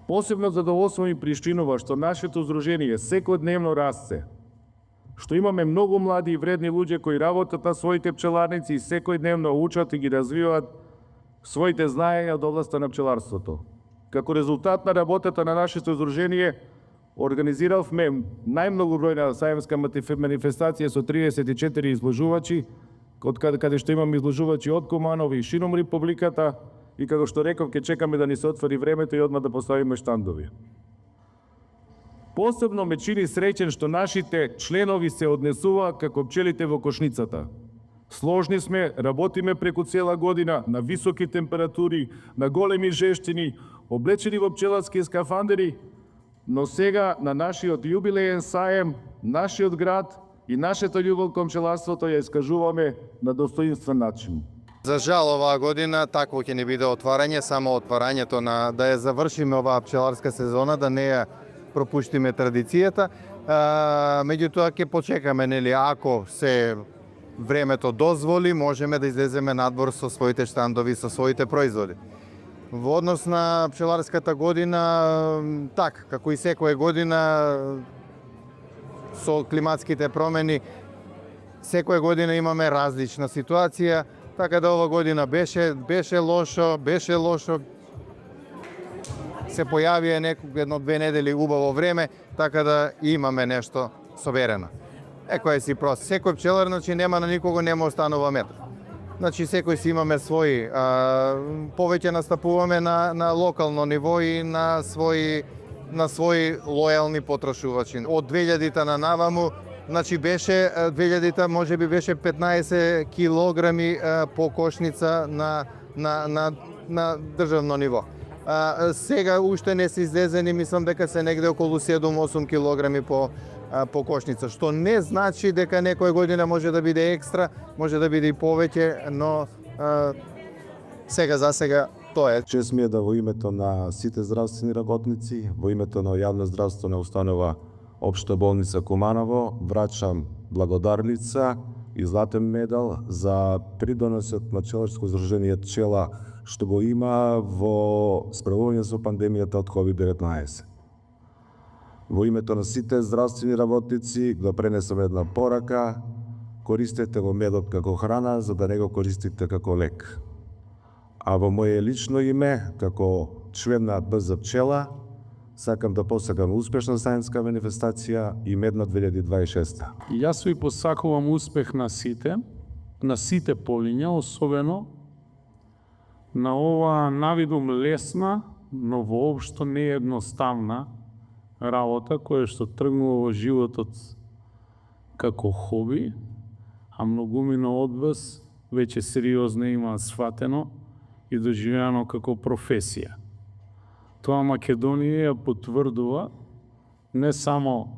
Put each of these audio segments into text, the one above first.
Посебно задоволство ми причинува што нашето здружение секојдневно расте, што имаме многу млади и вредни луѓе кои работат на своите пчеларници и секојдневно учат и ги развиваат своите знаења од областа на пчеларството. Како резултат на работата на нашето здружение, организиравме најмногу бројна сајмска манифестација со 34 изложувачи, каде што имаме изложувачи од Куманово и шином Републиката, и како што реков, ќе чекаме да ни се отвори времето и одма да поставиме штандови. Посебно ме чини среќен што нашите членови се однесуваат како пчелите во кошницата. Сложни сме, работиме преку цела година, на високи температури, на големи жештини, облечени во пчеларски скафандери, но сега на нашиот јубилеен саем, нашиот град и нашето љубов кон пчеларството ја искажуваме на достоинствен начин. За жал, оваа година такво ќе не биде отварање, само отварањето да ја завршиме оваа пчеларска сезона, да не ја пропуштиме традицијата. Меѓутоа ќе почекаме, нели, ако се времето дозволи, можеме да излеземе надвор со своите штандови, со своите производи. Во однос на пчеларската година, така, како и секоја година со климатските промени, секоја година имаме различна ситуација, така да ова година беше лошо. Се појавија едно-две недели убаво време, така да имаме нешто соберено. Кој си прост. Секој пчелар, значи, нема на никого нема останува метар. Значи, секој си имаме своји, повеќе настапуваме на локално ниво и на своји лојални потрошувачи. Од 2000-та на наваму, значи беше 2000-та можеби беше 15 килограми по кошница на државно ниво. Сега уште не се излезени, мислам дека се негде околу 7-8 килограми по кошница, што не значи дека некоја година може да биде екстра, може да биде и повеќе, но за сега тоа е. Чест ми е да во името на сите здравствени работници, во името на јавна здравствена установа Општа болница Куманово, врачам благодарница и златен медал за придонесот на пчеларско здружение Пчела што го има во справување со пандемијата од COVID-19. Во името на сите здравствени работници да пренесам една порака: користете го медот како храна, за да не го користите како лек. А во моје лично име, како член на БЗ Пчела, сакам да посакам успешна сајмска манифестација и медна 2026. Јас ви посакувам успех на сите полиња, особено на ова навидум лесна, но воопшто не едноставна работа која што тргнува во животот како хоби, а многумина од вас веќе сериозно има сватено и доживено како професија. Тоа Македонија ја потврдува не само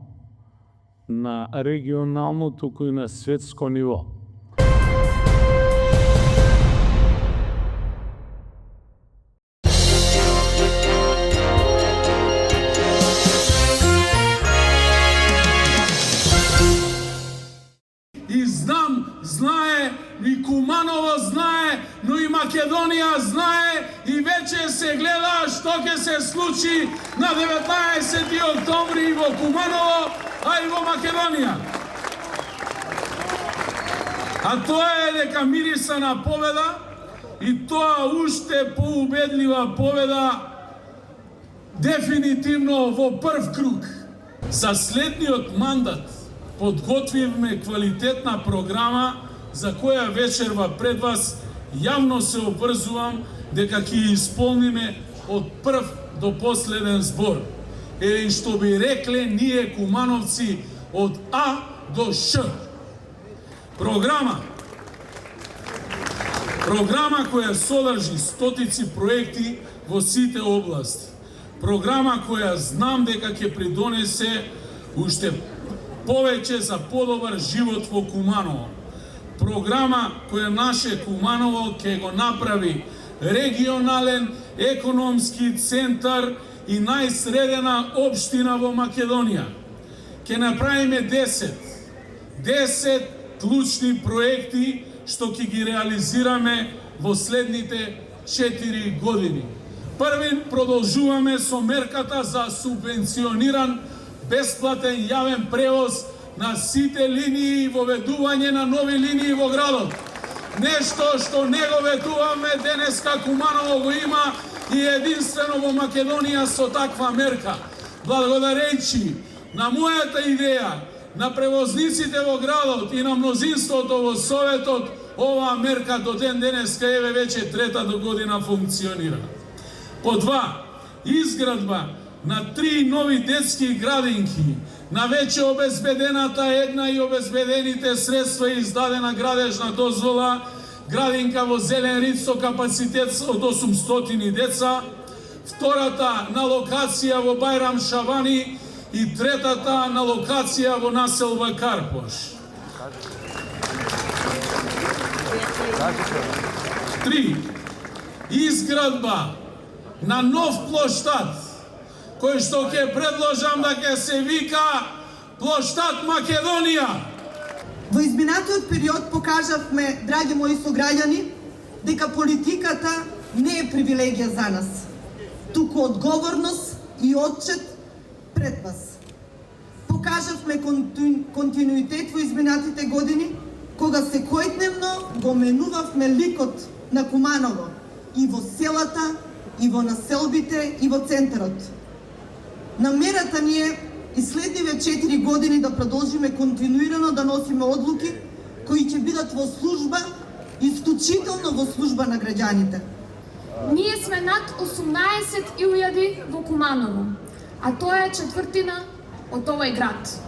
на регионално, туку и на светско ниво. Знае, и Куманово знае, но и Македонија знае и веќе се гледа што ќе се случи на 19 октомври во Куманово, а и во Македонија. А тоа е дека мириса на победа и тоа уште поубедлива победа дефинитивно во прв круг. За следниот мандат подготвивме квалитетна програма за која вечерва пред вас јавно се обврзувам дека ќе исполниме од прв до последен збор. И што би рекле ние кумановци од А до Ш. Програма која содржи стотици проекти во сите области. Програма која знам дека ќе придонесе уште повеќе за подобар живот во Куманово. Програма која наше Куманово ќе го направи регионален економски центар и најсредена општина во Македонија. Ќе направиме 10 клучни проекти што ќе ги реализираме во следните 4 години. Први продолжуваме со мерката за субвенциониран бесплатен јавен превоз на сите линии и воведување на нови линии во градот. Нешто што не го ветуваме денеска Куманово го има и единствено во Македонија со таква мерка. Благодарејќи на мојата идеја, на превозниците во градот и на мнозинството во Советот, оваа мерка до ден денеска еве веќе третата година функционира. По 2, изградба на 3 нови детски градинки, на веќе обезбедената една и обезбедените средства и издадена градежна дозвола, градинка во Зелен Рид со капацитет од 800 деца, втората на локација во Бајрам Шабани и третата на локација во населба Карпош. 3. Изградба на нов плоштад, кој што ќе предложам да ќе се вика Плоштад Македонија. Во изминатиот период покажавме, драги мои сограѓани, дека политиката не е привилегија за нас, туку одговорност и отчет пред вас. Покажавме континуитет во изминатите години, кога секојдневно го менувавме ликот на Куманово и во селата, и во населбите, и во центарот. Намерата ни е и следниве 4 години да продолжиме континуирано да носиме одлуки кои ќе бидат во служба, исклучително во служба на граѓаните. Ние сме над 18.000 во Куманово, а тоа е четвртина од овој град.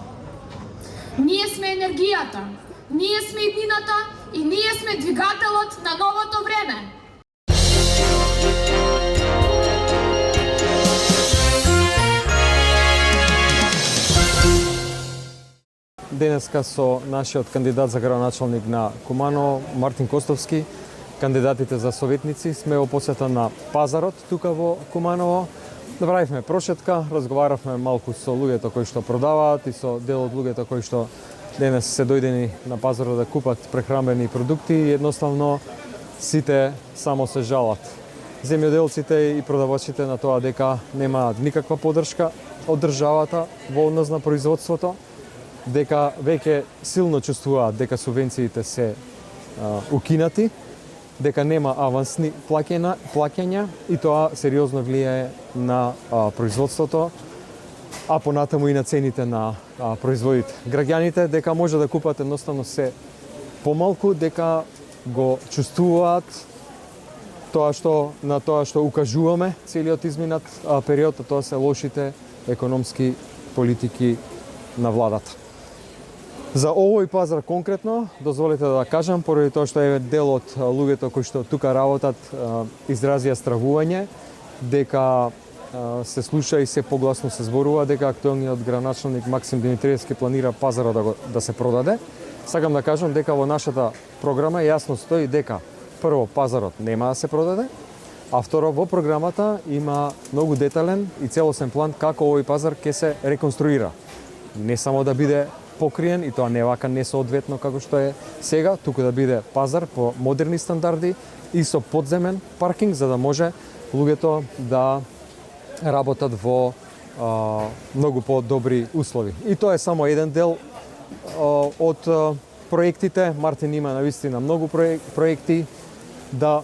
Ние сме енергијата, ние сме иднината и ние сме двигателот на новото време. Денеска со нашиот кандидат за градоначалник на Куманово, Мартин Костовски, кандидатите за советници, сме во посета на пазарот тука во Куманово. Направивме прошетка, разговаравме малку со луѓето кои што продаваат и со дел од луѓето кои што денес се дојдени на пазарот да купат прехранбени продукти и едноставно сите само се жалат. Земјоделците и продавачите на тоа дека немаат никаква поддршка од државата во однос на производството, дека веќе силно чувствуваат дека субвенциите се укинати, дека нема авансни плаќања и тоа сериозно влијае на производството, а понатаму и на цените на производите. Граѓаните дека може да купат едноставно се помалку, дека го чувствуваат тоа што укажуваме целиот изминат период, а тоа се лошите економски политики на владата. За овој пазар конкретно, дозволете да кажам, поради тоа што е дел од луѓето кои што тука работат изразија стравување, дека се слуша и се погласно се зборува дека актуелниот градоначалник Максим Димитриевски планира пазарот да се продаде. Сакам да кажам дека во нашата програма јасно стои дека прво пазарот нема да се продаде, а второ во програмата има многу детален и целосен план како овој пазар ќе се реконструира. Не само да биде покриен и тоа не вака несоодветно како што е сега, туку да биде пазар по модерни стандарди и со подземен паркинг за да може луѓето да работат во многу по-добри услови. И тоа е само еден дел од проектите. Мартин има навистина многу проекти да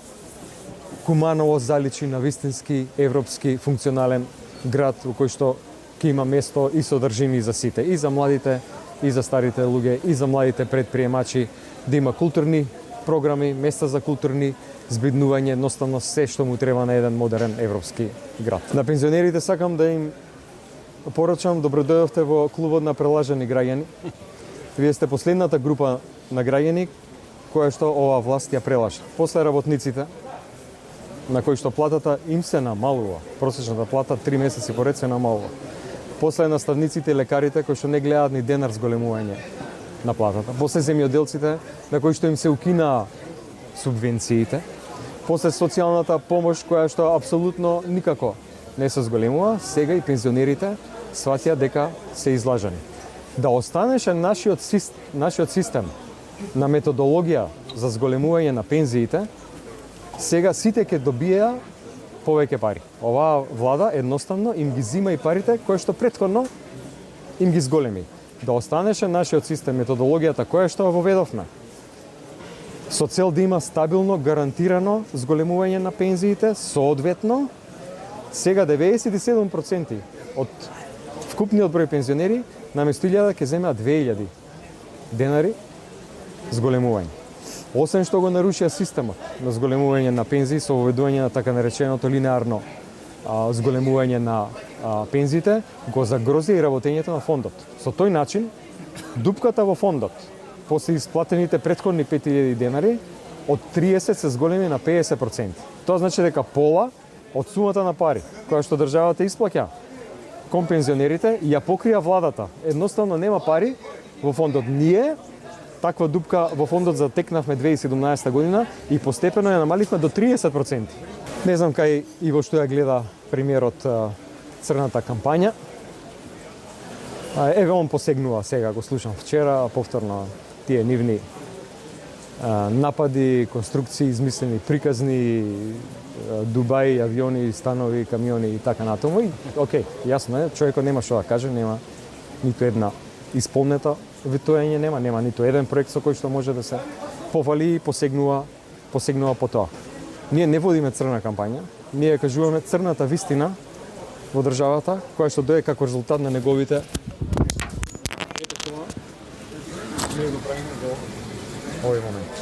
Куманово заличи на вистински европски функционален град во кој што ќе има место и содржини за сите, и за младите, и за старите луѓе, и за младите предприемачи, да има културни програми, места за културни збиднување, едноставно се што му треба на еден модерен европски град. На пензионерите сакам да им порачам, добродојдовте во клубот на прелажани граѓани. Вие сте последната група на граѓани која што оваа власт ја прелажа. После работниците, на кои што платата им се намалува, просечната плата 3 месеци поред се намалува. После наставниците и лекарите кои што не гледаат ни денар зголемување на платата. После земјоделците на кои што им се укинаа субвенциите. После социјалната помош која што апсолутно никако не се зголемува, сега и пензионерите сваќаат дека се излажани. Да останеше нашиот систем на методологија за зголемување на пензиите, сега сите ќе добија повеќе пари. Оваа влада едноставно им ги зима и парите кои што претходно им ги зголеми. Да останеше нашиот систем, методологијата која што воведовме, со цел да има стабилно, гарантирано зголемување на пензиите, соодветно, сега 97% од вкупниот број пензионери наместо 1000 ќе земеат 2000 денари зголемување. Освен што го нарушија системот на зголемување на пензии со воведување на така нареченото линеарно зголемување на пензиите, го загрози и работењето на фондот. Со тој начин, дупката во фондот, после исплатените претходни 5000 денари, од 30 се зголеми на 50%. Тоа значи дека пола од сумата на пари, која што државата исплаќа кон пензионерите, ја покрија владата. Едноставно нема пари во фондот. Ние таква дупка во фондот затекнавме 2017 година и постепено ја намалихме до 30%. Не знам кај и во што ја гледа премиерот црната кампања. Еве он посегнува сега, го слушам вчера, повторно тие нивни напади, конструкции, измислени, приказни, Дубај, авиони, станови, камиони и така натаму. И, окей, јасно е, човекот нема што да каже, нема ниту една исполнета ветување, нема ниту еден проект со кој што може да се пофали и посегнува по тоа. Ние не водиме црна кампања, ние кажуваме црната вистина во државата, која што дое како резултат на неговите. Ето тоа, ние го правиме во овој момент.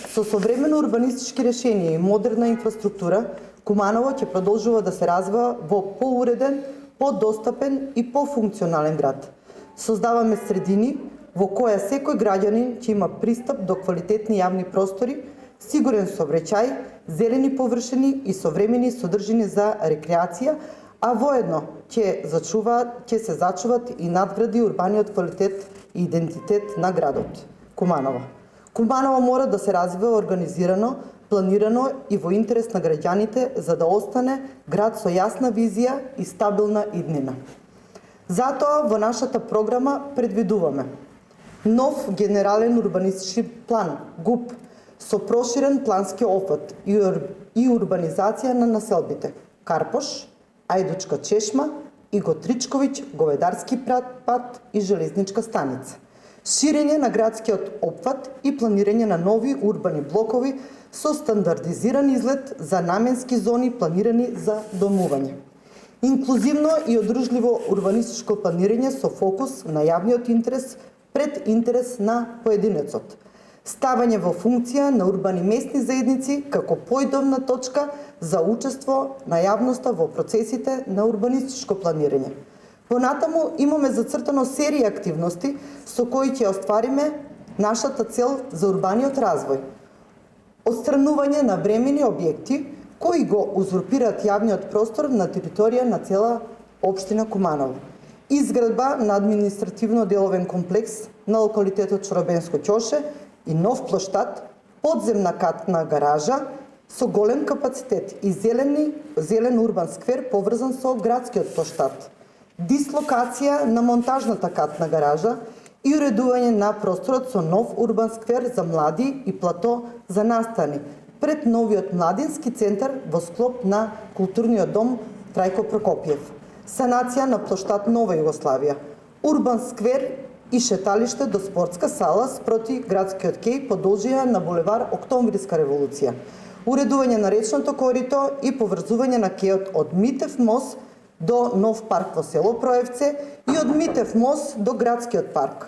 Со современо урбанистички решенија и модерна инфраструктура, Куманово ќе продолжува да се развива во поуреден, подостапен и пофункционален град. Создаваме средини во која секој граѓанин ќе има пристап до квалитетни јавни простори, сигурен сообраќај, зелени површини и современи содржини за рекреација, а воедно ќе се зачуваат и надгради урбаниот квалитет и идентитет на градот Куманово. Куманово мора да се развива организирано, планирано и во интерес на граѓаните за да остане град со јасна визија и стабилна иднина. Затоа во нашата програма предвидуваме нов генерален урбанистички план, ГУП, со проширен плански опфат и урбанизација на населбите Карпош, Ајдучка чешма и Готричковиќ, Говедарски пат и железничка станица. Ширење на градскиот опфат и планирање на нови урбани блокови со стандардизиран изглед за наменски зони планирани за домување. Инклузивно и одружливо урбанистичко планирање со фокус на јавниот интерес пред интерес на поединецот. Ставање во функција на урбани местни заедници како поидовна точка за учество на јавноста во процесите на урбанистичко планирање. Понатаму имаме зацртано серија активности со кои ќе оствариме нашата цел за урбаниот развој. Отстранување на времени објекти кои го узурпираат јавниот простор на територија на цела општина Куманово. Изградба на административно-деловен комплекс на локалитетот Чоробенско ќоше и нов плоштад, подземна катна гаража со голем капацитет и зелен урбан сквер поврзан со градскиот плоштад. Дислокација на монтажната катна гаража и уредување на просторот со нов урбан сквер за млади и плато за настани пред новиот младински центар во склоп на културниот дом Трајко Прокопиев. Санација на плоштад Нова Југославија, урбан сквер и шеталиште до спортска сала спроти градскиот кеј по должина на булевар Октомвриска револуција. Уредување на речното корито и поврзување на кејот од Митев мост до нов парк во село Проевце и од Митев мост до градскиот парк.